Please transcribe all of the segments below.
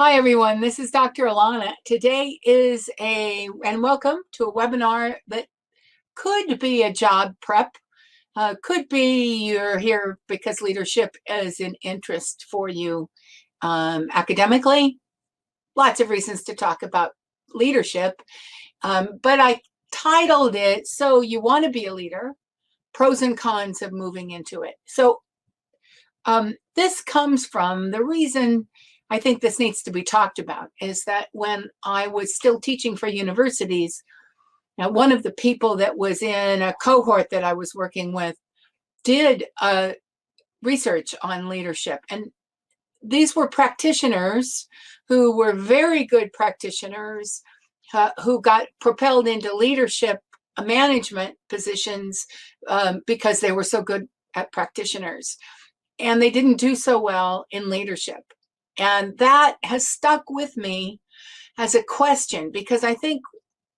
Hi, everyone. This is Dr. Alana. Today is and welcome to a webinar that could be a job prep, could be you're here because leadership is an interest for you academically. Lots of reasons to talk about leadership, but I titled it, So You Want to Be a Leader, Pros and Cons of Moving into It. So this comes from the reason I think this needs to be talked about is that when I was still teaching for universities, now one of the people that was in a cohort that I was working with did research on leadership. And these were practitioners who were very good practitioners who got propelled into leadership management positions because they were so good at practitioners. And they didn't do so well in leadership. And that has stuck with me as a question, because I think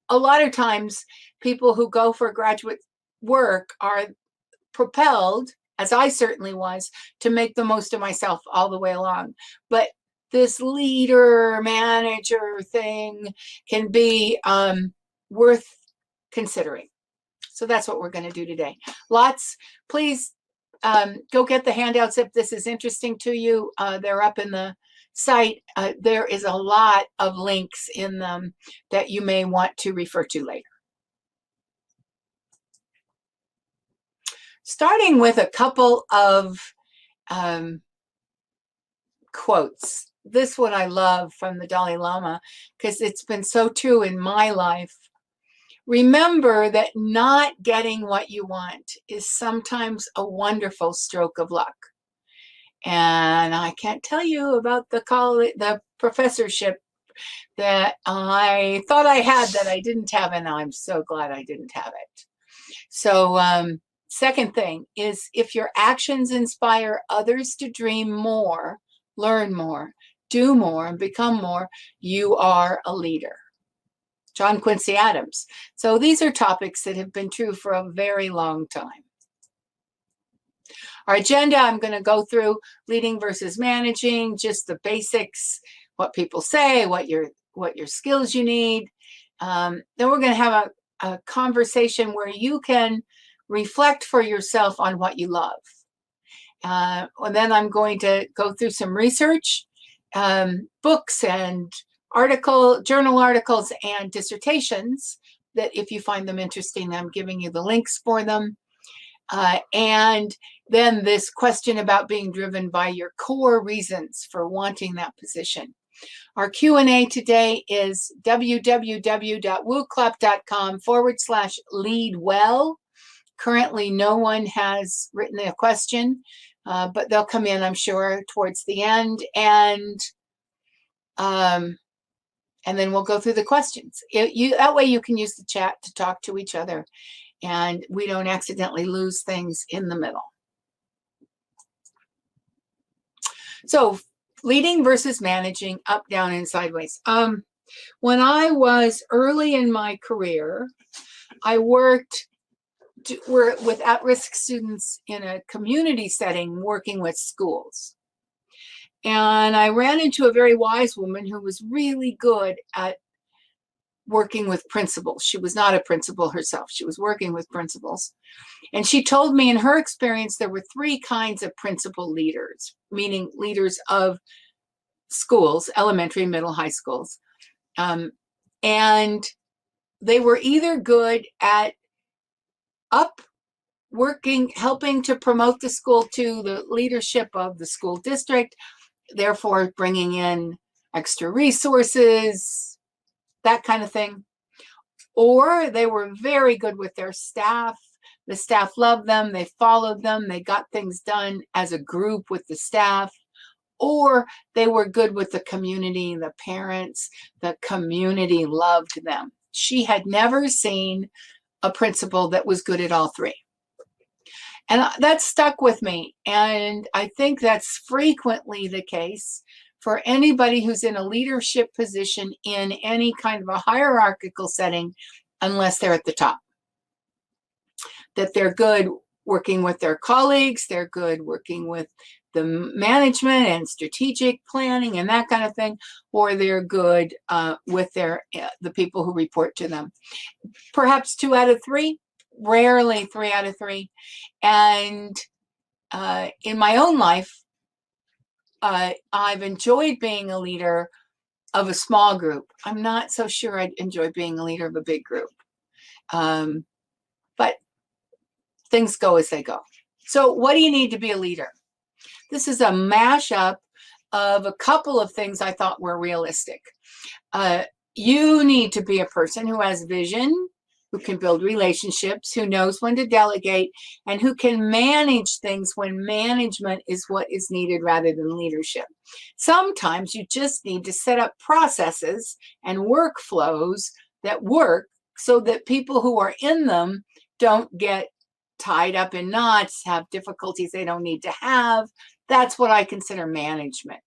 a lot of times people who go for graduate work are propelled, as I certainly was, to make the most of myself all the way along. But this leader manager thing can be worth considering. So that's what we're going to do today. Please go get the handouts if this is interesting to you. They're up in the site. There is a lot of links in them that you may want to refer to later. Starting with a couple of quotes. This one I love from the Dalai Lama because it's been so true in my life. Remember that not getting what you want is sometimes a wonderful stroke of luck. And I can't tell you about the professorship that I thought I had that I didn't have, and I'm so glad I didn't have it. So second thing is, if your actions inspire others to dream more, learn more, do more, and become more, you are a leader. John Quincy Adams. So these are topics that have been true for a very long time. Our agenda, I'm going to go through leading versus managing, just the basics, what people say, what your skills you need. Then we're going to have a conversation where you can reflect for yourself on what you love. And then I'm going to go through some research, books and journal articles and dissertations that, if you find them interesting, I'm giving you the links for them. And then this question about being driven by your core reasons for wanting that position. Our Q&A today is www.wooclap.com/leadwell. Currently, no one has written a question, but they'll come in, I'm sure, towards the end. And then we'll go through the questions. That way you can use the chat to talk to each other, and we don't accidentally lose things in the middle. So leading versus managing, up, down, and sideways. When I was early in my career, I worked with at-risk students in a community setting, working with schools. And I ran into a very wise woman who was really good at working with principals. She was not a principal herself. She was working with principals. And she told me in her experience, there were three kinds of principal leaders, meaning leaders of schools, elementary, middle, high schools. And they were either good at helping to promote the school to the leadership of the school district, therefore bringing in extra resources, that kind of thing. Or they were very good with their staff. The staff loved them. They followed them. They got things done as a group with the staff. Or they were good with the community, the parents. The community loved them. She had never seen a principal that was good at all three. And that stuck with me. And I think that's frequently the case for anybody who's in a leadership position in any kind of a hierarchical setting, unless they're at the top. That they're good working with their colleagues, they're good working with the management and strategic planning and that kind of thing, or they're good with the people who report to them. Perhaps 2 out of 3, rarely 3 out of 3. And in my own life, I've enjoyed being a leader of a small group. I'm not so sure I'd enjoy being a leader of a big group. But things go as they go. So what do you need to be a leader? This is a mashup of a couple of things I thought were realistic. You need to be a person who has vision, who can build relationships, who knows when to delegate, and who can manage things when management is what is needed rather than leadership. Sometimes you just need to set up processes and workflows that work so that people who are in them don't get tied up in knots, have difficulties they don't need to have. That's what I consider management.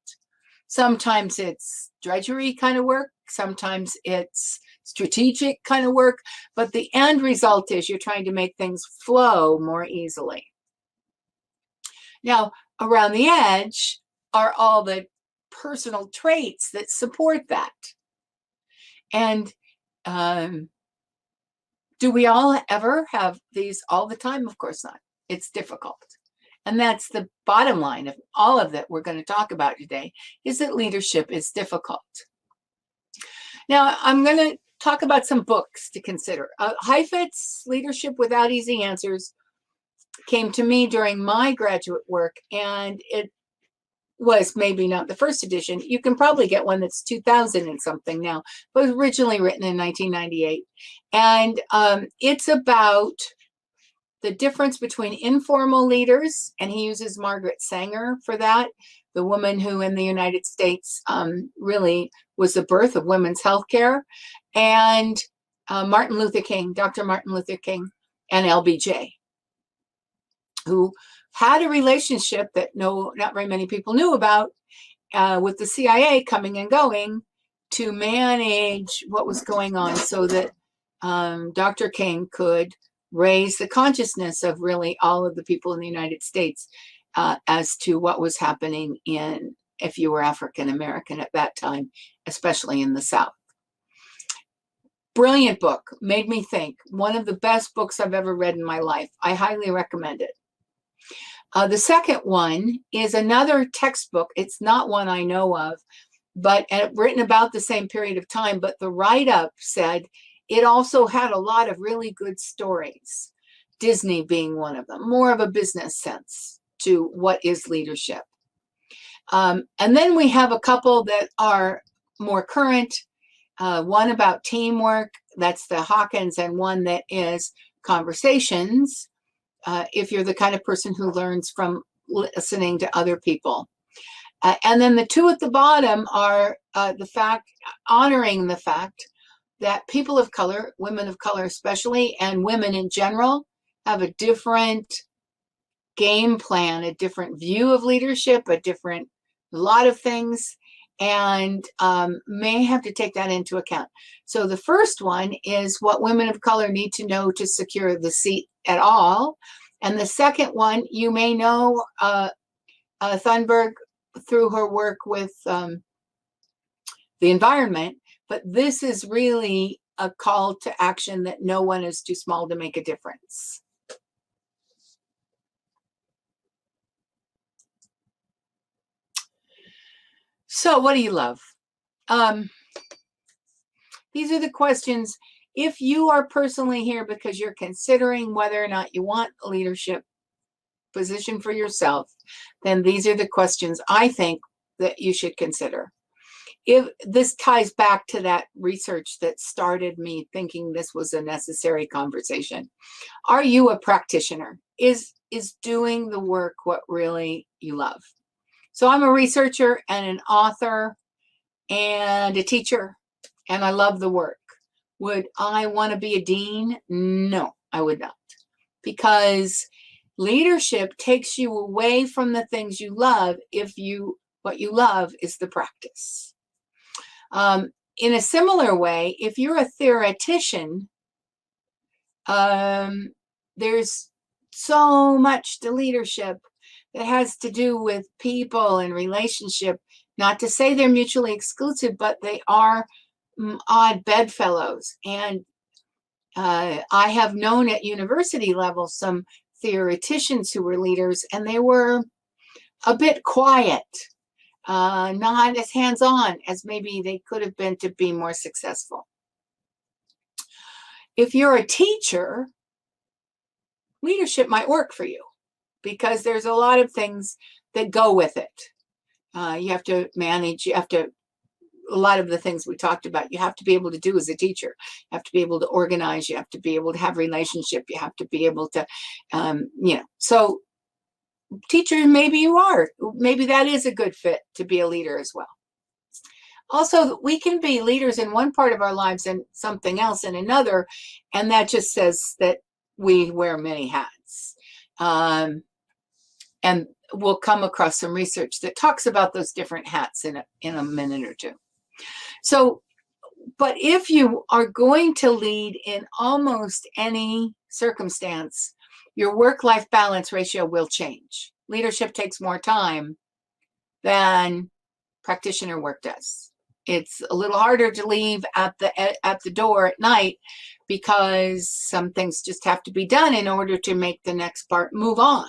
Sometimes it's drudgery kind of work. Sometimes it's strategic kind of work. But the end result is you're trying to make things flow more easily. Now, around the edge are all the personal traits that support that. And do we all ever have these all the time? Of course not. It's difficult. And that's the bottom line of all of that we're going to talk about today, is that leadership is difficult. Now, I'm going to talk about some books to consider. Heifetz's Leadership Without Easy Answers came to me during my graduate work, and it was maybe not the first edition. You can probably get one that's 2000 and something now, but it was originally written in 1998. And it's about the difference between informal leaders, and he uses Margaret Sanger for that, the woman who in the United States really was the birth of women's healthcare, and Martin Luther King, Dr. Martin Luther King, and LBJ, who had a relationship that not very many people knew about with the CIA coming and going to manage what was going on so that Dr. King could raise the consciousness of really all of the people in the United States as to what was happening if you were African American at that time, especially in the South. Brilliant book, made me think. One of the best books I've ever read in my life. I highly recommend it. The second one is another textbook. It's not one I know of, but written about the same period of time, but the write-up said it also had a lot of really good stories, Disney being one of them, more of a business sense to what is leadership. And then we have a couple that are more current, one about teamwork, that's the Hawkins, and one that is Conversations, if you're the kind of person who learns from listening to other people. And then the two at the bottom are honoring the fact that people of color, women of color especially, and women in general, have a different game plan, a different view of leadership, a lot of things, and may have to take that into account. So the first one is what women of color need to know to secure the seat at all. And the second one, you may know Thunberg through her work with the environment, but this is really a call to action that no one is too small to make a difference. So what do you love? These are the questions. If you are personally here because you're considering whether or not you want a leadership position for yourself, then these are the questions I think that you should consider. If this ties back to that research that started me thinking this was a necessary conversation. Are you a practitioner? Is doing the work what really you love? So I'm a researcher and an author and a teacher, and I love the work. Would I want to be a dean? No, I would not. Because leadership takes you away from the things you love what you love is the practice. In a similar way, if you're a theoretician, there's so much to leadership that has to do with people and relationship. Not to say they're mutually exclusive, but they are odd bedfellows. And I have known at university level some theoreticians who were leaders, and they were a bit quiet, not as hands-on as maybe they could have been to be more successful. If you're a teacher, leadership might work for you because there's a lot of things that go with it. You have to manage, a lot of the things we talked about, you have to be able to do as a teacher. You have to be able to organize, you have to be able to have relationship, you have to be able to, so teacher, maybe you are, maybe that is a good fit to be a leader as well. Also, we can be leaders in one part of our lives and something else in another, and that just says that we wear many hats. And we'll come across some research that talks about those different hats in a minute or two. So, but if you are going to lead in almost any circumstance, your work-life balance ratio will change. Leadership takes more time than practitioner work does. It's a little harder to leave at the door at night because some things just have to be done in order to make the next part move on.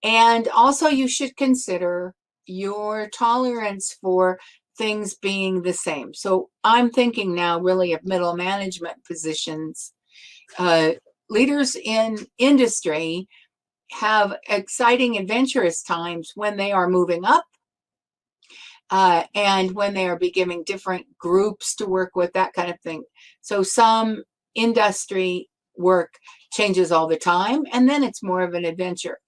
And also you should consider your tolerance for things being the same. So I'm thinking now really of middle management positions. Leaders in industry have exciting, adventurous times when they are moving up and when they are beginning different groups to work with, that kind of thing. So some industry work changes all the time, and then it's more of an adventure.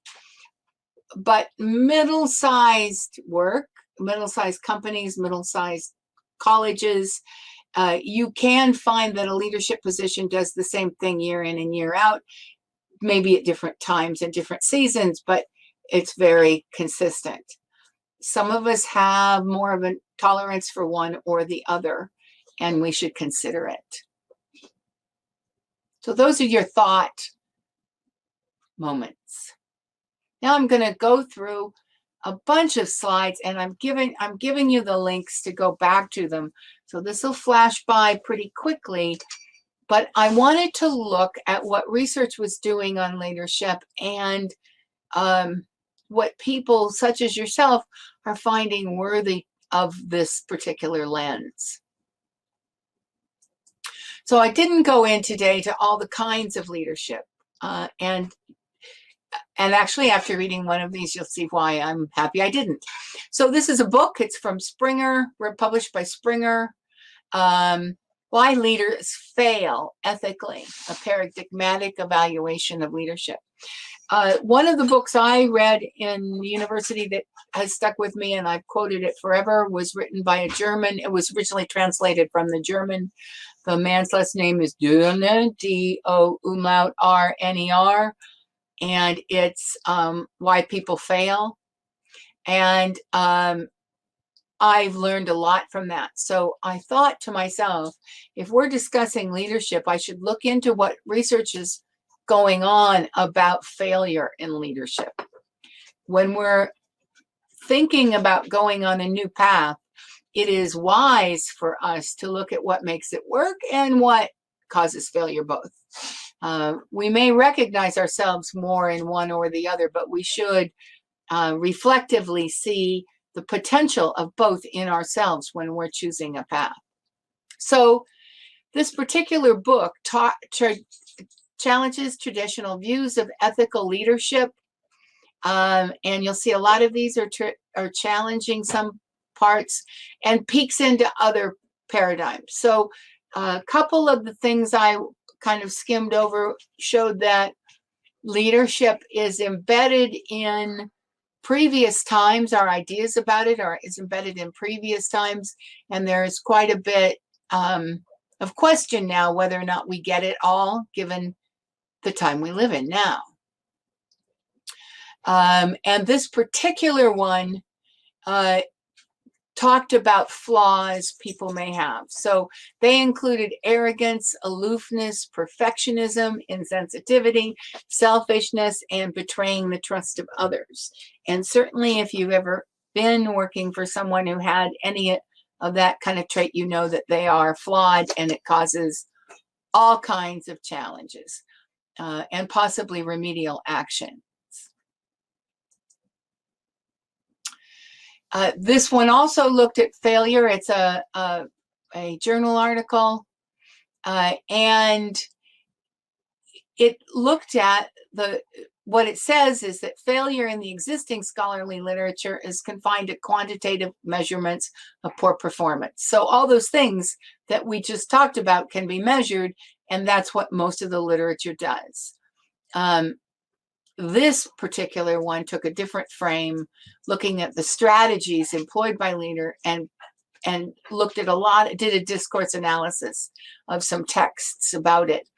But middle-sized work, middle-sized companies, middle-sized colleges, you can find that a leadership position does the same thing year in and year out, maybe at different times and different seasons, but it's very consistent. Some of us have more of a tolerance for one or the other, and we should consider it. So those are your thought moments. Now I'm going to go through a bunch of slides, and I'm giving you the links to go back to them. So this will flash by pretty quickly, but I wanted to look at what research was doing on leadership and what people such as yourself are finding worthy of this particular lens. So I didn't go in today to all the kinds of leadership, and actually after reading one of these, you'll see why I'm happy I didn't. So this is a book. It's from Springer, published by Springer. Why Leaders Fail Ethically, a paradigmatic evaluation of leadership. One of the books I read in university that has stuck with me, and I've quoted it forever, was written by a German. It was originally translated from the German. The man's last name is Döner, D-O-umlaut-R-N-E-R, and it's Why People Fail. And I've learned a lot from that. So I thought to myself, if we're discussing leadership, I should look into what research is going on about failure in leadership. When we're thinking about going on a new path, it is wise for us to look at what makes it work and what causes failure both. We may recognize ourselves more in one or the other, but we should reflectively see the potential of both in ourselves when we're choosing a path. So this particular book challenges traditional views of ethical leadership. And you'll see a lot of these are challenging some parts and peeks into other paradigms. So a couple of the things I kind of skimmed over showed that leadership is embedded in previous times. Our ideas about it is embedded in previous times, and there's quite a bit of question now whether or not we get it all given the time we live in now. And this particular one talked about flaws people may have. So they included arrogance, aloofness, perfectionism, insensitivity, selfishness, and betraying the trust of others. And certainly if you've ever been working for someone who had any of that kind of trait, you know that they are flawed and it causes all kinds of challenges and possibly remedial action. This one also looked at failure. It's a journal article, and it looked at what it says is that failure in the existing scholarly literature is confined to quantitative measurements of poor performance. So all those things that we just talked about can be measured, and that's what most of the literature does. This particular one took a different frame, looking at the strategies employed by leader and looked at did a discourse analysis of some texts about it.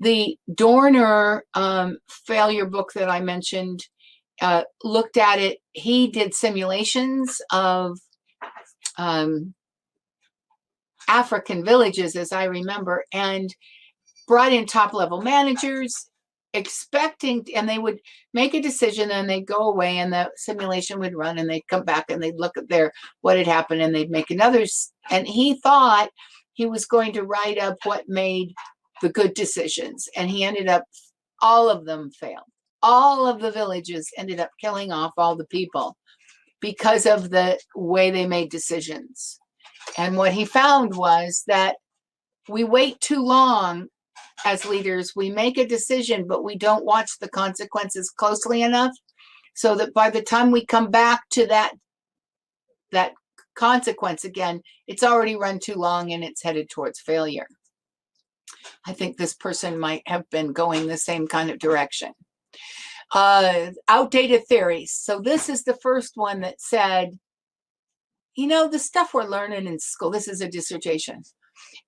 The Dorner failure book that I mentioned looked at it. He did simulations of African villages, as I remember, and brought in top-level managers, expecting, and they would make a decision and they'd go away and the simulation would run and they'd come back and they'd look at what had happened and they'd make another. And he thought he was going to write up what made the good decisions. And he ended up, all of them failed. All of the villages ended up killing off all the people because of the way they made decisions. And what he found was that we wait too long as leaders. We make a decision, but we don't watch the consequences closely enough, so that by the time we come back to that consequence again, it's already run too long and it's headed towards failure. I think this person might have been going the same kind of direction. Outdated theories. So this is the first one that said, the stuff we're learning in school, this is a dissertation.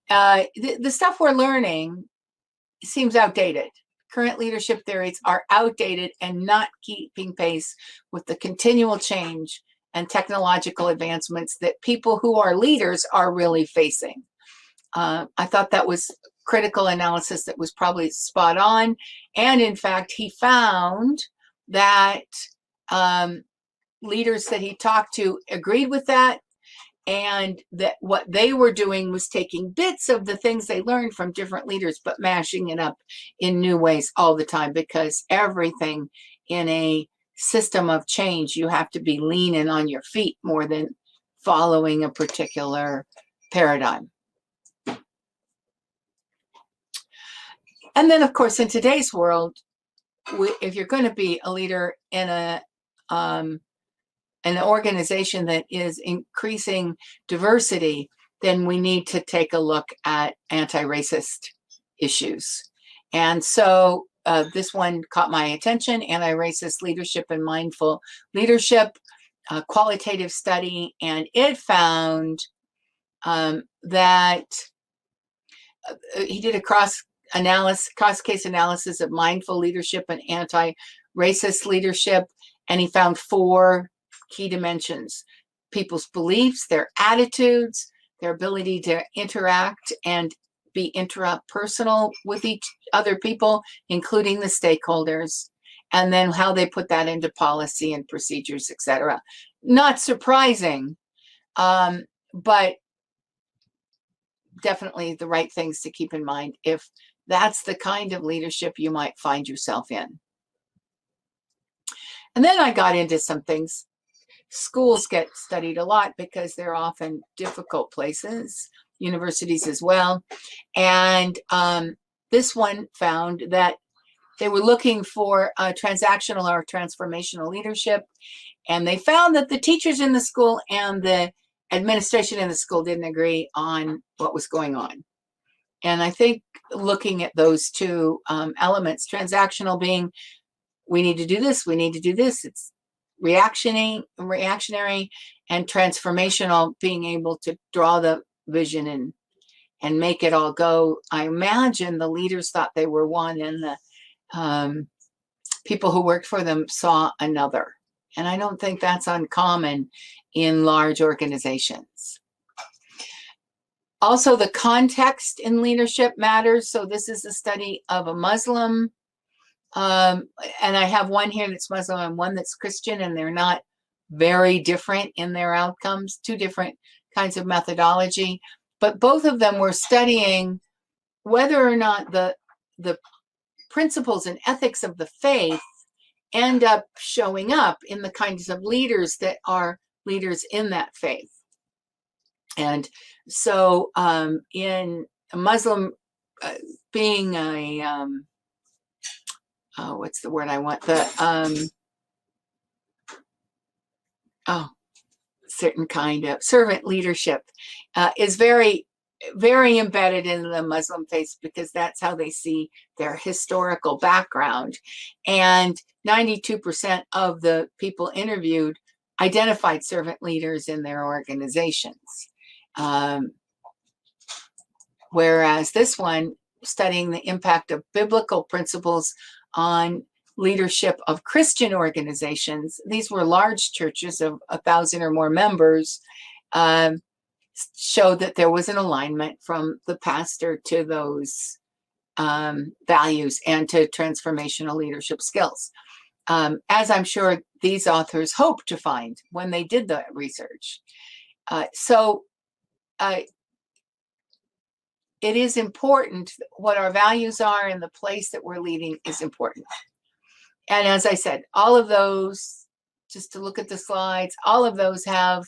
The stuff we're learning seems outdated. Current leadership theories are outdated and not keeping pace with the continual change and technological advancements that people who are leaders are really facing. I thought that was critical analysis that was probably spot on. And in fact, he found that leaders that he talked to agreed with that, and that what they were doing was taking bits of the things they learned from different leaders, but mashing it up in new ways all the time, because everything in a system of change, you have to be lean and on your feet more than following a particular paradigm. And then, of course, in today's world, if you're going to be a leader in an organization that is increasing diversity, then we need to take a look at anti-racist issues. And so this one caught my attention: anti-racist leadership and mindful leadership, qualitative study. And it found that he did a cross-case analysis of mindful leadership and anti-racist leadership. And he found 4 key dimensions: people's beliefs, their attitudes, their ability to interact and be interpersonal with each other people, including the stakeholders, and then how they put that into policy and procedures, etc. Not surprising, but definitely the right things to keep in mind if that's the kind of leadership you might find yourself in. And then I got into some things. Schools get studied a lot because they're often difficult places, universities as well. And this one found that they were looking for transactional or transformational leadership. And they found that the teachers in the school and the administration in the school didn't agree on what was going on. And I think looking at those 2 elements, transactional being, we need to do this, we need to do this, it's reactionary, and transformational being able to draw the vision and make it all go. I imagine the leaders thought they were one, and the people who worked for them saw another. And I don't think that's uncommon in large organizations. Also, the context in leadership matters. So this is a study of a Muslim, and I have one here that's Muslim and one that's Christian, and they're not very different in their outcomes, two different kinds of methodology. But both of them were studying whether or not the principles and ethics of the faith end up showing up in the kinds of leaders that are leaders in that faith. And so in a Muslim being a, what's the word I want? Certain kind of servant leadership is very, very embedded in the Muslim faith because that's how they see their historical background. And 92% of the people interviewed identified servant leaders in their organizations. Whereas this one, studying the impact of biblical principles on leadership of Christian organizations, these were large churches of 1,000 or more members, showed that there was an alignment from the pastor to those values and to transformational leadership skills, as I'm sure these authors hoped to find when they did the research. It is important what our values are, and the place that we're leading is important. And as I said, all of those, just to look at the slides, all of those have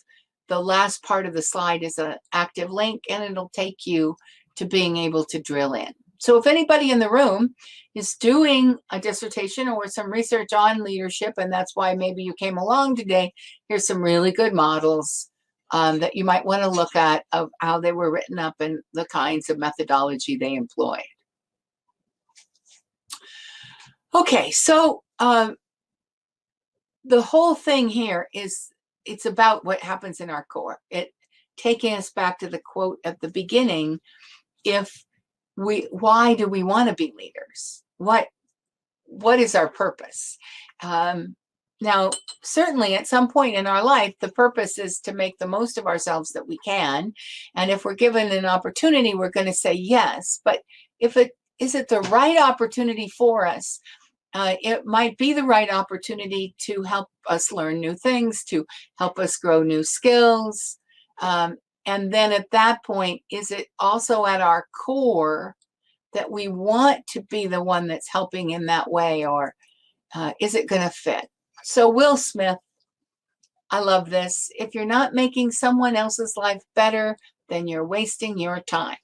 the last part of the slide is an active link, and it'll take you to being able to drill in. So if anybody in the room is doing a dissertation or some research on leadership, and that's why maybe you came along today, here's some really good models that you might want to look at of how they were written up and the kinds of methodology they employed. Okay, so the whole thing here is, it's about what happens in our core. Taking us back to the quote at the beginning, why do we want to be leaders? What is our purpose? Now, certainly at some point in our life, the purpose is to make the most of ourselves that we can. And if we're given an opportunity, we're going to say yes. But is it the right opportunity for us? It might be the right opportunity to help us learn new things, to help us grow new skills. And then at that point, is it also at our core that we want to be the one that's helping in that way, or is it going to fit? So Will Smith, I love this. If you're not making someone else's life better, then you're wasting your time.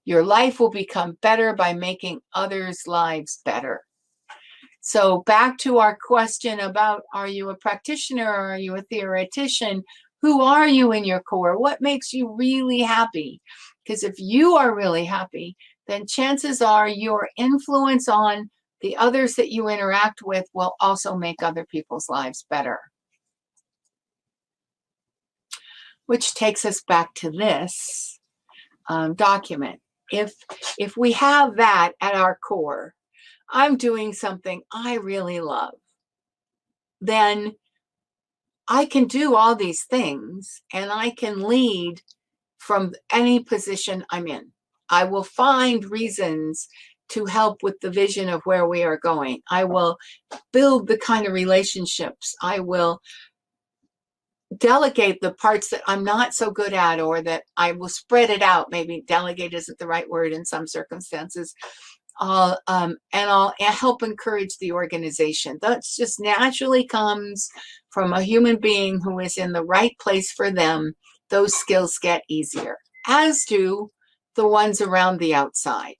Your life will become better by making others' lives better. So back to our question about, are you a practitioner or are you a theoretician? Who are you in your core? What makes you really happy? Because if you are really happy, then chances are your influence on the others that you interact with will also make other people's lives better. Which takes us back to this document. If we have that at our core, I'm doing something I really love, then I can do all these things and I can lead from any position I'm in. I will find reasons to help with the vision of where we are going. I will build the kind of relationships. I will delegate the parts that I'm not so good at, or that I will spread it out. Maybe delegate isn't the right word in some circumstances. And I'll help encourage the organization. That just naturally comes from a human being who is in the right place for them. Those skills get easier, as do the ones around the outside.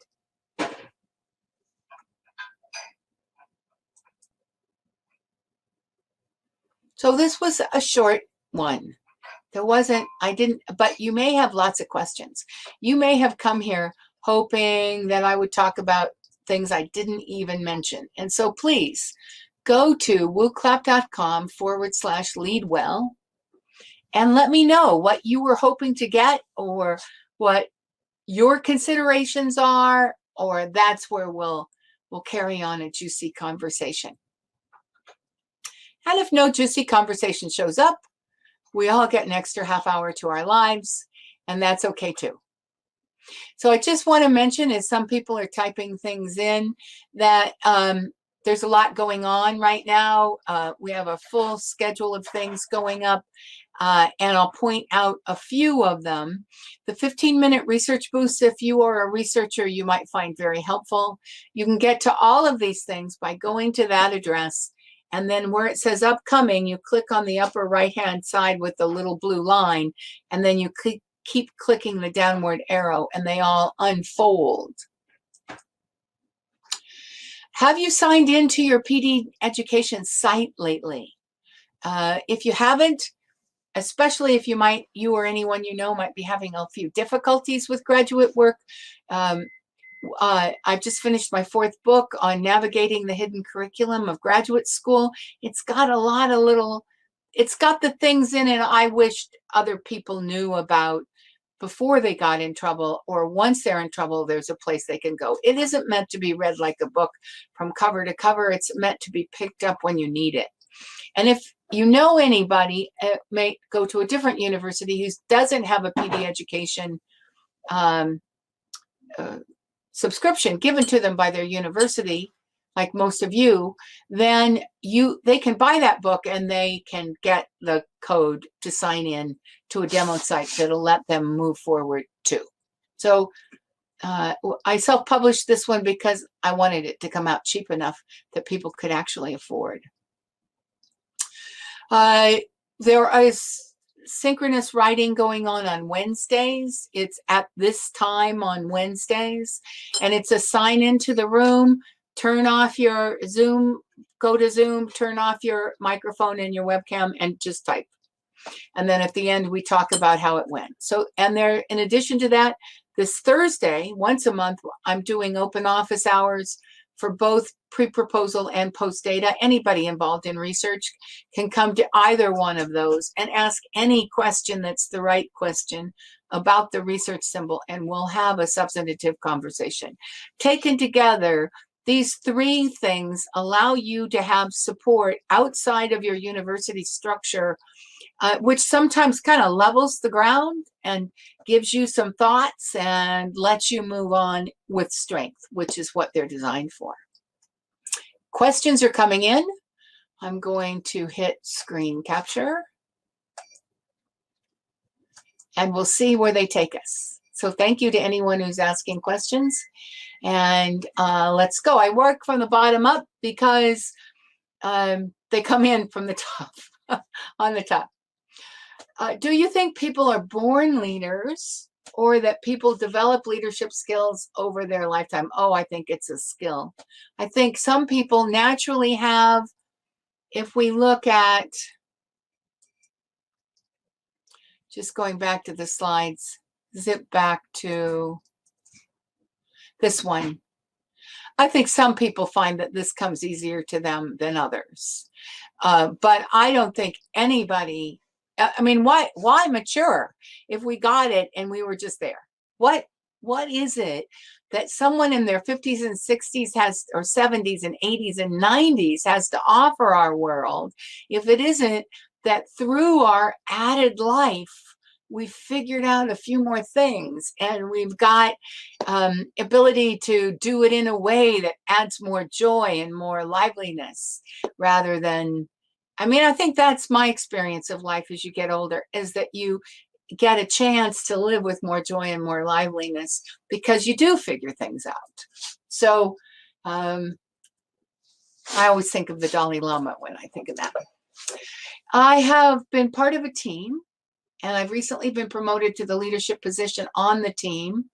So this was a short one. But you may have lots of questions. You may have come here hoping that I would talk about things I didn't even mention. And so please go to wooclap.com/leadwell and let me know what you were hoping to get, or what your considerations are, or that's where we'll carry on a juicy conversation. And if no juicy conversation shows up, We all get an extra half hour to our lives, and that's okay too. So I just want to mention, as some people are typing things in, that there's a lot going on right now. We have a full schedule of things going up, and I'll point out a few of them. The 15-minute research boost, if you are a researcher, you might find very helpful. You can get to all of these things by going to that address, and then where it says upcoming, you click on the upper right-hand side with the little blue line, and then you keep clicking the downward arrow, and they all unfold. Have you signed into your PD education site lately? If you haven't, especially if you or anyone you know might be having a few difficulties with graduate work, I've just finished my 4th book on navigating the hidden curriculum of graduate school. It's got a lot of it's got the things in it I wished other people knew about before they got in trouble, or once they're in trouble, there's a place they can go. It isn't meant to be read like a book from cover to cover. It's meant to be picked up when you need it. And if you know anybody, may go to a different university who doesn't have a PD education subscription given to them by their university, like most of you, then they can buy that book and they can get the code to sign in to a demo site that'll let them move forward too. So I self-published this one because I wanted it to come out cheap enough that people could actually afford. There is synchronous writing going on Wednesdays. It's at this time on Wednesdays, and it's a sign into the room, turn off your Zoom, go to Zoom, turn off your microphone and your webcam, and just type. And then at the end, we talk about how it went. So, and there, in addition to that, this Thursday, once a month, I'm doing open office hours for both pre-proposal and post-data. Anybody involved in research can come to either one of those and ask any question that's the right question about the research symbol, and we'll have a substantive conversation. Taken together, these 3 things allow you to have support outside of your university structure, which sometimes kind of levels the ground and gives you some thoughts and lets you move on with strength, which is what they're designed for. Questions are coming in. I'm going to hit screen capture, and we'll see where they take us. So thank you to anyone who's asking questions. And let's go. I work from the bottom up because they come in from the top, on the top. Do you think people are born leaders, or that people develop leadership skills over their lifetime? Oh, I think it's a skill. I think some people naturally have, if we look at, just going back to the slides, zip back to this one. I think some people find that this comes easier to them than others. But I don't think anybody, I mean, why mature if we got it and we were just there? What is it that someone in their 50s and 60s has, or 70s and 80s and 90s has to offer our world, if it isn't that through our added life, we've figured out a few more things, and we've got ability to do it in a way that adds more joy and more liveliness rather than, I mean, I think that's my experience of life as you get older, is that you get a chance to live with more joy and more liveliness because you do figure things out. So I always think of the Dalai Lama when I think of that. I have been part of a team, and I've recently been promoted to the leadership position on the team.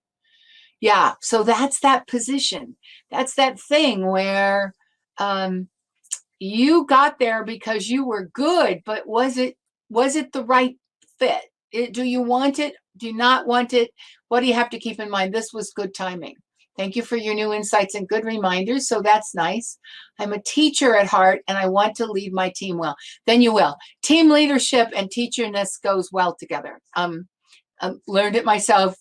Yeah, so that's that position. That's that thing where you got there because you were good, but was it the right fit? Do you want it? Do you not want it? What do you have to keep in mind? This was good timing. Thank you for your new insights and good reminders. So that's nice. I'm a teacher at heart, and I want to lead my team well. Then you will. Team leadership and teacherness goes well together. I learned it myself.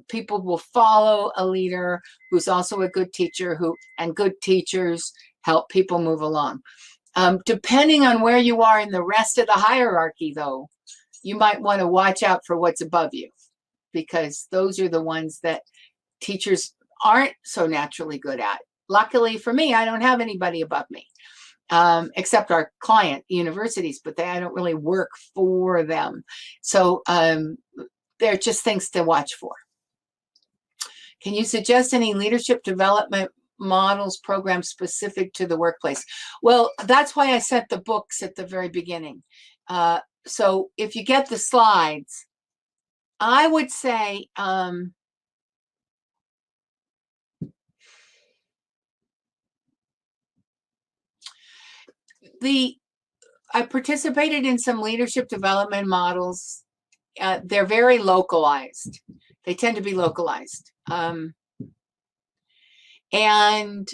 People will follow a leader who's also a good teacher, and good teachers help people move along. Depending on where you are in the rest of the hierarchy, though, you might want to watch out for what's above you, because those are the ones that teachers aren't so naturally good at. Luckily for me, I don't have anybody above me, except our client universities, but I don't really work for them. So they're just things to watch for. Can you suggest any leadership development models, programs specific to the workplace? Well, that's why I sent the books at the very beginning. So if you get the slides, I would say I participated in some leadership development models. They're very localized. They tend to be localized. And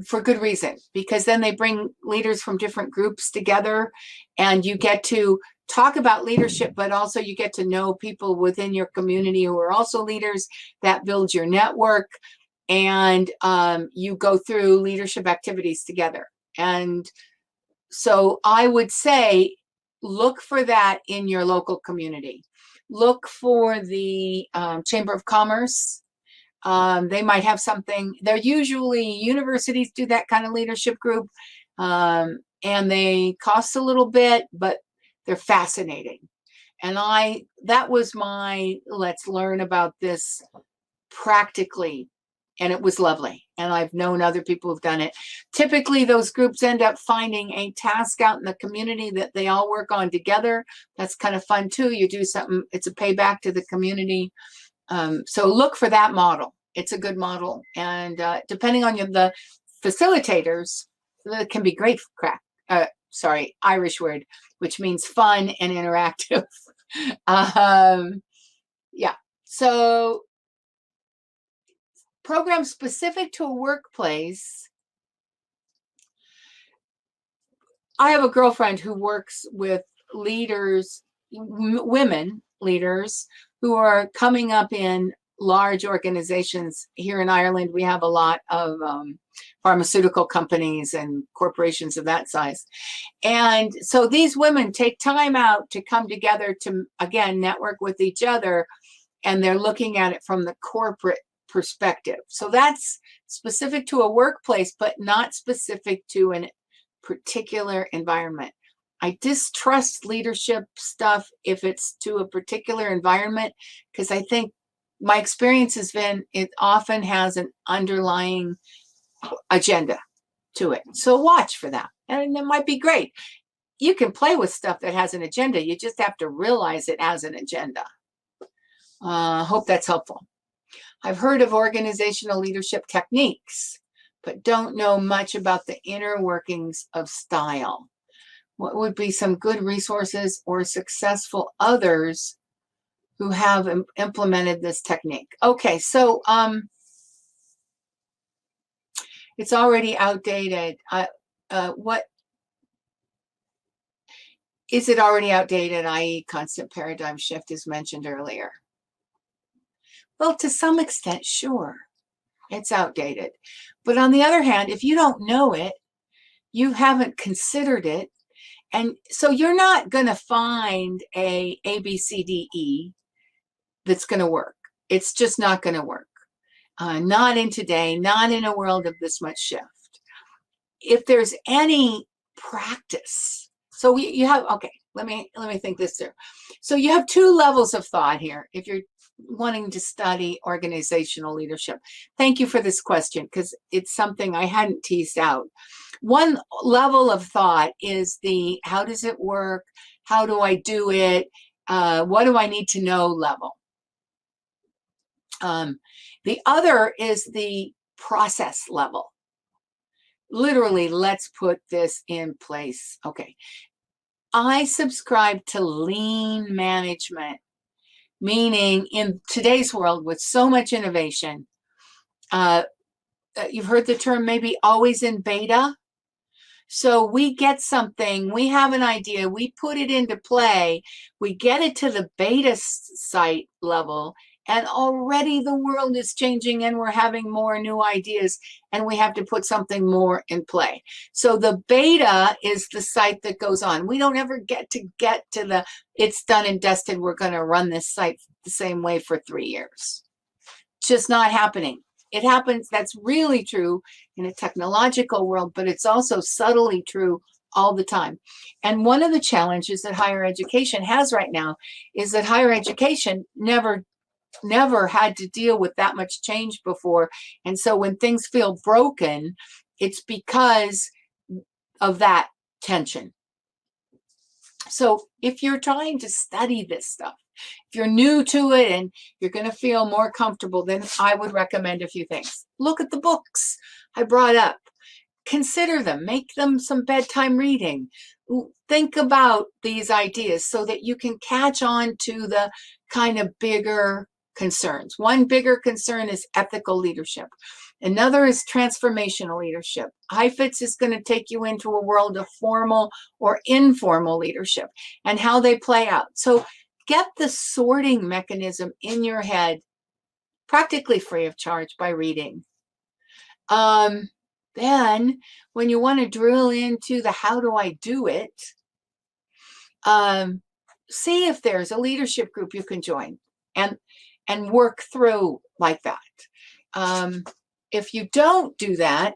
for good reason, because then they bring leaders from different groups together, and you get to talk about leadership, but also you get to know people within your community who are also leaders. That builds your network, and you go through leadership activities together. And so I would say, look for that in your local community. Look for the Chamber of Commerce. They might have something. They're usually, universities do that kind of leadership group, and they cost a little bit, but they're fascinating. And that was my, let's learn about this practically. And it was lovely. And I've known other people who've done it. Typically, those groups end up finding a task out in the community that they all work on together. That's kind of fun too. You do something, it's a payback to the community. So look for that model. It's a good model. And depending on the facilitators, that can be great Irish word, which means fun and interactive. Yeah. So programs specific to a workplace. I have a girlfriend who works with leaders, women leaders, who are coming up in large organizations. Here in Ireland, we have a lot of pharmaceutical companies and corporations of that size. And so these women take time out to come together to, again, network with each other, and they're looking at it from the corporate perspective. So that's specific to a workplace, but not specific to a particular environment. I distrust leadership stuff if it's to a particular environment, because I think my experience has been it often has an underlying agenda to it. So watch for that. And it might be great. You can play with stuff that has an agenda. You just have to realize it has an agenda. Hope that's helpful. I've heard of organizational leadership techniques, but don't know much about the inner workings of style. What would be some good resources or successful others who have implemented this technique? Okay, so it's already outdated. What is it already outdated, i.e. constant paradigm shift is mentioned earlier? Well, to some extent, sure, it's outdated. But on the other hand, if you don't know it, you haven't considered it. And so you're not going to find a ABCDE that's going to work. It's just not going to work. Not in today, not in a world of this much shift. If there's any practice, so you have, okay, let me think this through. So you have two levels of thought here. If you're wanting to study organizational leadership. Thank you for this question, because it's something I hadn't teased out. One level of thought is the how does it work? How do I do it? What do I need to know level? The other is the process level. Literally, let's put this in place. Okay. I subscribe to lean management. Meaning, in today's world with so much innovation, you've heard the term maybe always in beta. So we get something, we have an idea, we put it into play, we get it to the beta site level, And already the world is changing and we're having more new ideas and we have to put something more in play. So the beta is the site that goes on. We don't ever get to the it's done and dusted. We're going to run this site the same way for 3 years. Just not happening. It happens. That's really true in a technological world, but it's also subtly true all the time. And one of the challenges that higher education has right now is that higher education never had to deal with that much change before. And so when things feel broken, it's because of that tension. So if you're trying to study this stuff, if you're new to it and you're going to feel more comfortable, then I would recommend a few things. Look at the books I brought up. Consider them. Make them some bedtime reading. Think about these ideas so that you can catch on to the kind of bigger concerns. One bigger concern is ethical leadership. Another is transformational leadership. HiFITS is going to take you into a world of formal or informal leadership and how they play out. So get the sorting mechanism in your head practically free of charge by reading. Then when you want to drill into the how do I do it, see if there's a leadership group you can join and work through like that. If you don't do that,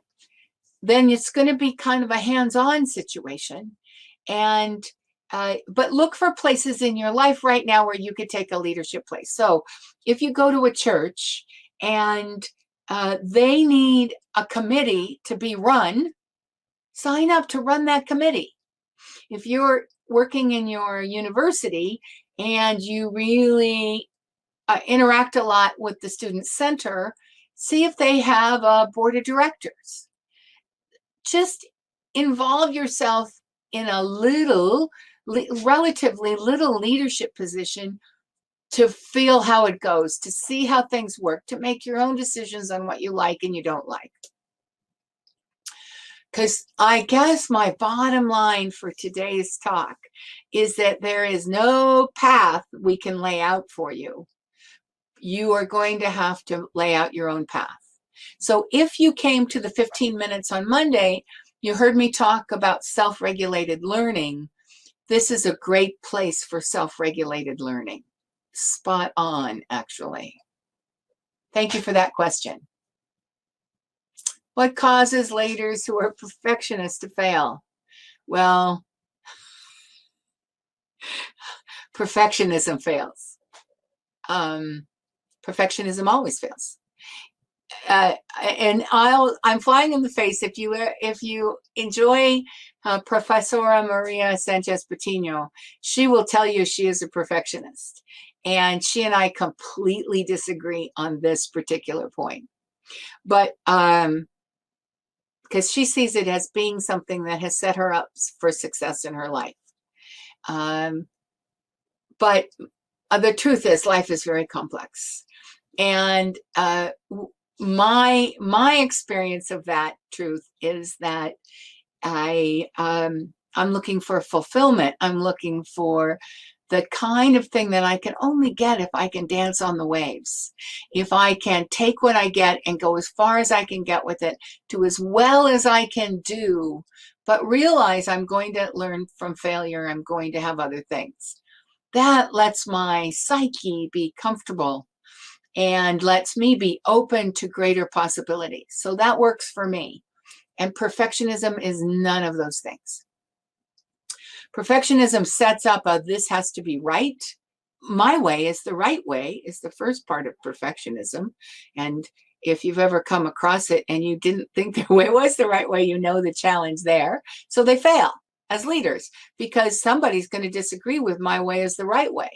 then it's going to be kind of a hands-on situation. And but look for places in your life right now where you could take a leadership place. So if you go to a church and they need a committee to be run, sign up to run that committee. If you're working in your university and you really interact a lot with the student center, see if they have a board of directors. Just involve yourself in a relatively little leadership position to feel how it goes, to see how things work, to make your own decisions on what you like and you don't like. Because I guess my bottom line for today's talk is that there is no path we can lay out for you. You are going to have to lay out your own path. So if you came to the 15 minutes on Monday, you heard me talk about self-regulated learning. This is a great place for self-regulated learning. Spot on, actually. Thank you for that question. What causes leaders who are perfectionists to fail? Well, perfectionism fails. Perfectionism always fails. And I'm flying in the face. If you enjoy Professora Maria Sanchez Patino, she will tell you she is a perfectionist. And she and I completely disagree on this particular point. But because she sees it as being something that has set her up for success in her life. But the truth is, life is very complex. And my experience of that truth is that I'm looking for fulfillment. I'm looking for the kind of thing that I can only get if I can dance on the waves. If I can take what I get and go as far as I can get with it, do as well as I can do, but realize I'm going to learn from failure. I'm going to have other things. That lets my psyche be comfortable and lets me be open to greater possibilities. So that works for me. And perfectionism is none of those things. Perfectionism sets up a this has to be right. My way is the right way is the first part of perfectionism. And if you've ever come across it and you didn't think their way was the right way, you know the challenge there. So they fail as leaders because somebody's going to disagree with my way is the right way.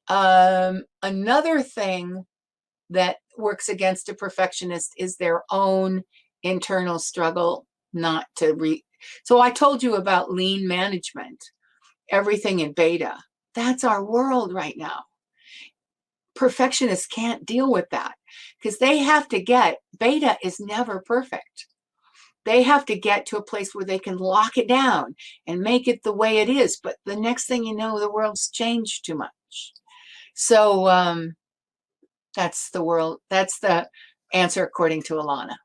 Another thing that works against a perfectionist is their own internal struggle not to So I told you about lean management, everything in beta. That's our world right now. Perfectionists can't deal with that because they have to beta is never perfect. They have to get to a place where they can lock it down and make it the way it is. But the next thing you know, the world's changed too much. So That's the world. That's the answer according to Alana.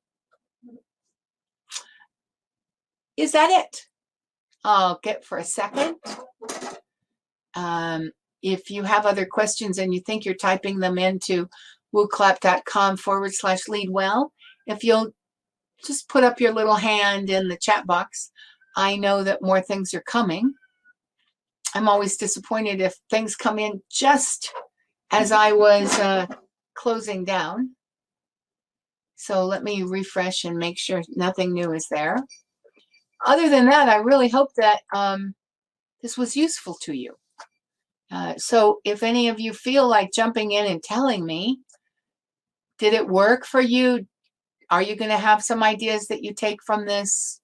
Is that it? I'll get for a second. If you have other questions and you think you're typing them into wooclap.com/leadwell, if you'll just put up your little hand in the chat box, I know that more things are coming. I'm always disappointed if things come in just as I was closing down. So let me refresh and make sure nothing new is there. Other than that, I really hope that this was useful to you. So if any of you feel like jumping in and telling me, did it work for you? Are you going to have some ideas that you take from this?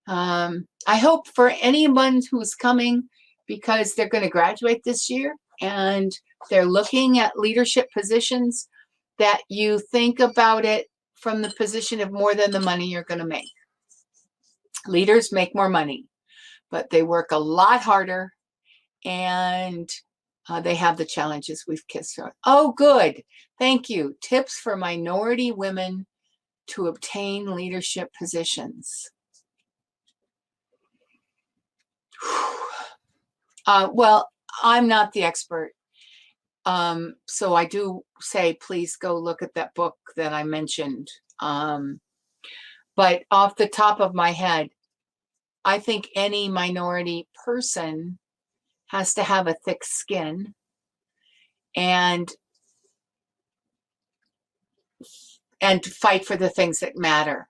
I hope for anyone who's coming because they're going to graduate this year and they're looking at leadership positions, that you think about it from the position of more than the money you're going to make. Leaders make more money, but they work a lot harder, and they have the challenges we've kissed on. Oh, good. Thank you. Tips for minority women to obtain leadership positions. Well, I'm not the expert. So I do say, please go look at that book that I mentioned. But off the top of my head, I think any minority person has to have a thick skin and fight for the things that matter.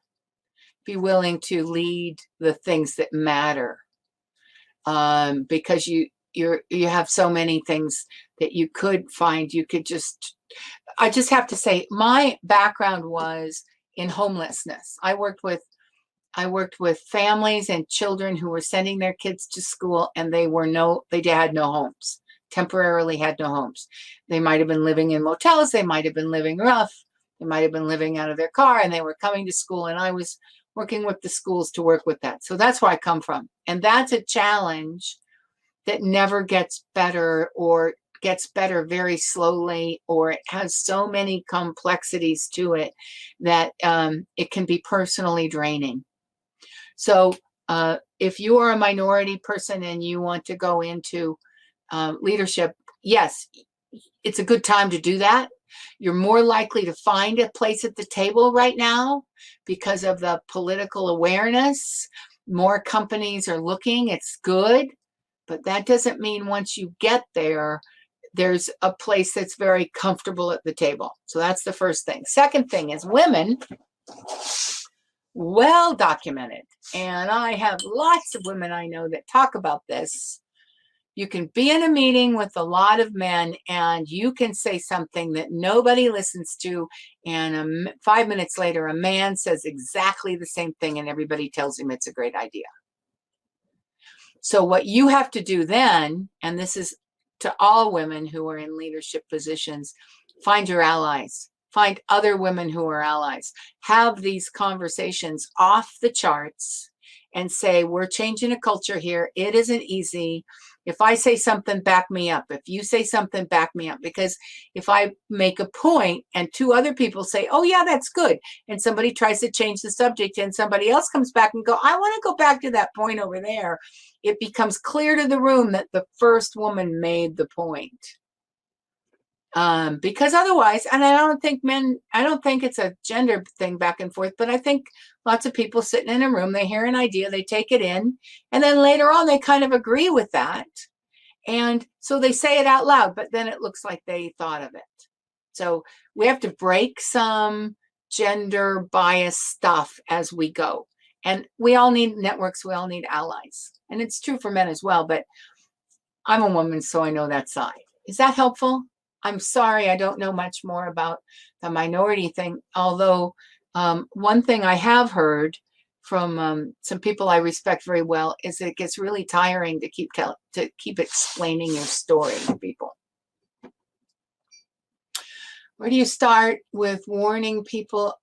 Be willing to lead the things that matter, because you have so many things that you could find. You could just, I just have to say, my background was in homelessness. I worked with families and children who were sending their kids to school, and they had no homes, temporarily had no homes. They might have been living in motels, they might have been living rough, they might have been living out of their car, and they were coming to school, and I was working with the schools to work with that. So that's where I come from. And that's a challenge that never gets better, or gets better very slowly, or it has so many complexities to it that it can be personally draining. So if you are a minority person and you want to go into leadership, yes, it's a good time to do that. You're more likely to find a place at the table right now because of the political awareness. More companies are looking. It's good. But that doesn't mean once you get there, there's a place that's very comfortable at the table. So that's the first thing. Second thing is women, well documented. And I have lots of women I know that talk about this. You can be in a meeting with a lot of men and you can say something that nobody listens to, and 5 minutes later a man says exactly the same thing and everybody tells him it's a great idea. So what you have to do then, and this is to all women who are in leadership positions, find your allies. Find other women who are allies. Have these conversations off the charts and say, we're changing a culture here. It isn't easy. If I say something, back me up. If you say something, back me up. Because if I make a point and two other people say, oh yeah, that's good, and somebody tries to change the subject and somebody else comes back and go, I want to go back to that point over there, it becomes clear to the room that the first woman made the point. Because otherwise, and I don't think it's a gender thing back and forth, but I think lots of people sitting in a room, they hear an idea, they take it in, and then later on they kind of agree with that. And so they say it out loud, but then it looks like they thought of it. So we have to break some gender bias stuff as we go. And we all need networks, we all need allies. And it's true for men as well, but I'm a woman, so I know that side. Is that helpful? I'm sorry, I don't know much more about the minority thing, although one thing I have heard from some people I respect very well is it gets really tiring to keep explaining your story to people. Where do you start with warming people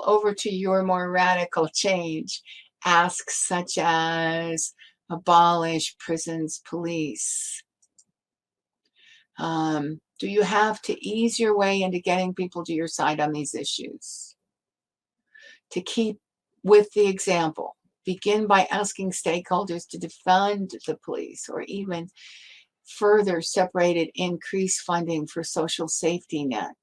over to your more radical change? Asks such as abolish prisons, police. Do you have to ease your way into getting people to your side on these issues? To keep with the example, begin by asking stakeholders to defund the police, or even further separated increase funding for social safety net.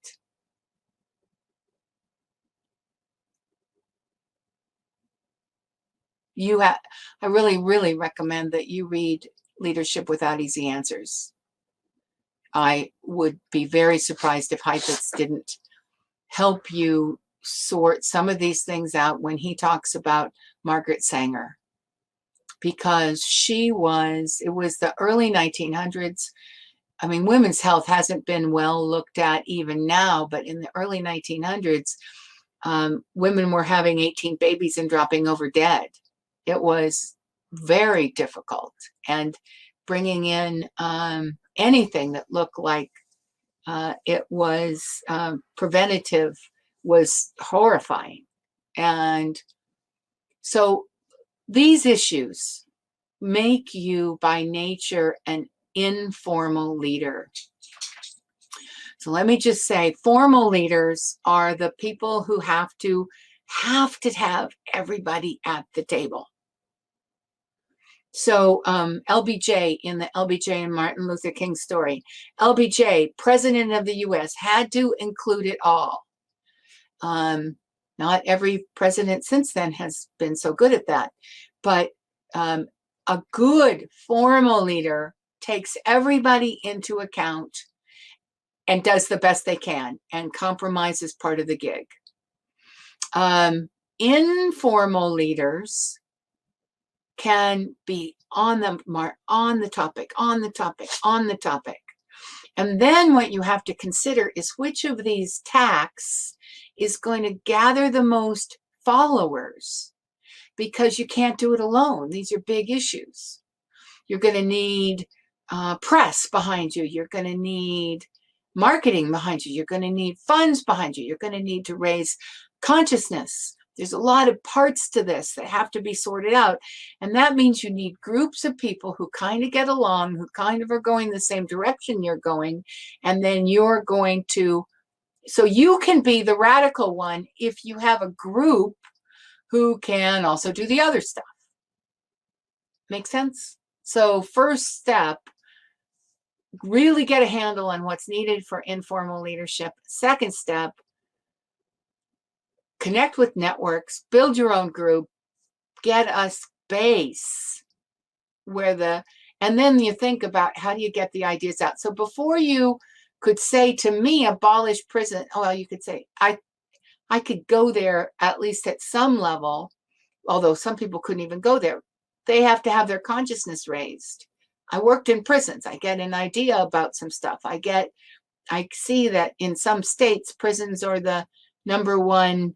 I really recommend that you read Leadership Without Easy Answers. I would be very surprised if Heifetz didn't help you sort some of these things out when he talks about Margaret Sanger, because it was the early 1900s. I mean, women's health hasn't been well looked at even now, but in the early 1900s, women were having 18 babies and dropping over dead. It was very difficult, and bringing in anything that looked like it was preventative was horrifying. And so these issues make you by nature an informal leader. So let me just say, formal leaders are the people who have to have everybody at the table. So LBJ, in the LBJ and Martin Luther King story, LBJ, president of the US, had to include it all. Not every president since then has been so good at that, but a good formal leader takes everybody into account and does the best they can, and compromise is part of the gig. Informal leaders can be on the topic. And then what you have to consider is which of these tacks is going to gather the most followers, because you can't do it alone. These are big issues. You're going to need press behind you. You're going to need marketing behind you. You're going to need funds behind you. You're going to need to raise consciousness. There's a lot of parts to this that have to be sorted out. And that means you need groups of people who kind of get along, who kind of are going the same direction you're going. And then you're going to, so you can be the radical one if you have a group who can also do the other stuff. Make sense? So first step, really get a handle on what's needed for informal leadership. Second step, connect with networks, build your own group, get a space and then you think about how do you get the ideas out. So before you could say to me, abolish prison, well, you could say, I could go there at least at some level, although some people couldn't even go there. They have to have their consciousness raised. I worked in prisons. I get an idea about some stuff. I see that in some states, prisons are the number one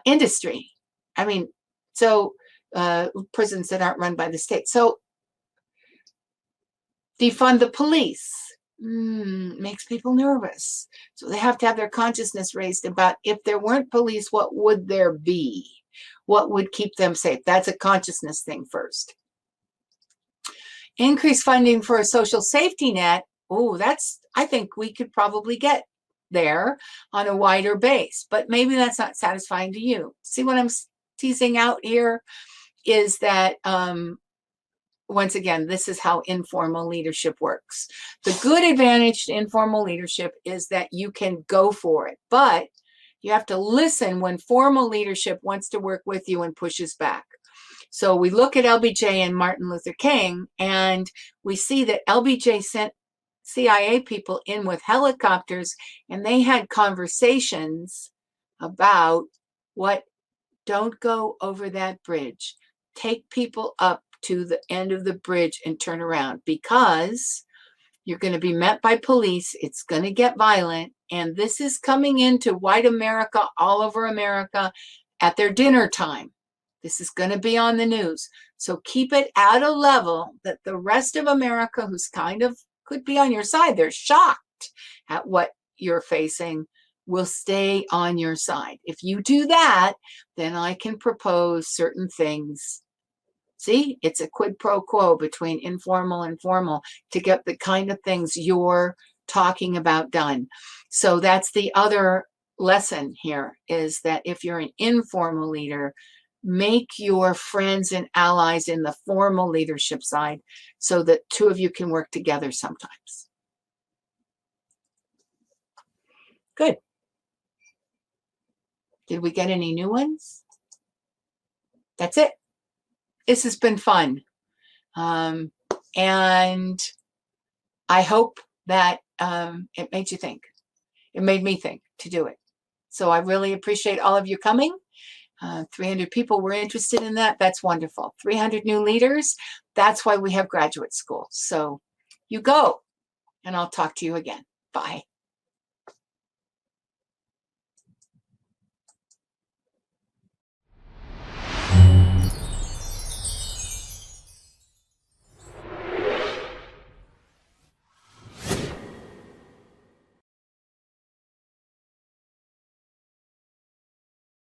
industry. I mean, so prisons that aren't run by the state. So defund the police makes people nervous. So they have to have their consciousness raised about, if there weren't police, what would there be? What would keep them safe? That's a consciousness thing first. Increase funding for a social safety net. Oh, I think we could probably get there on a wider base, but maybe that's not satisfying to you. See what I'm teasing out here is that, once again, this is how informal leadership works. The good advantage to informal leadership is that you can go for it, but you have to listen when formal leadership wants to work with you and pushes back. So we look at LBJ and Martin Luther King, and we see that LBJ sent CIA people in with helicopters, and they had conversations about don't go over that bridge. Take people up to the end of the bridge and turn around, because you're going to be met by police. It's going to get violent. And this is coming into white America, all over America, at their dinner time. This is going to be on the news. So keep it at a level that the rest of America, who's kind of could be on your side, they're shocked at what you're facing, will stay on your side. If you do that, then I can propose certain things. See, it's a quid pro quo between informal and formal to get the kind of things you're talking about done. So that's the other lesson here, is that if you're an informal leader, make your friends and allies in the formal leadership side so that two of you can work together sometimes. Good. Did we get any new ones? That's it. This has been fun. And I hope that it made you think. It made me think to do it. So I really appreciate all of you coming. 300 people were interested in that. That's wonderful. 300 new leaders. That's why we have graduate school. So you go, and I'll talk to you again. Bye.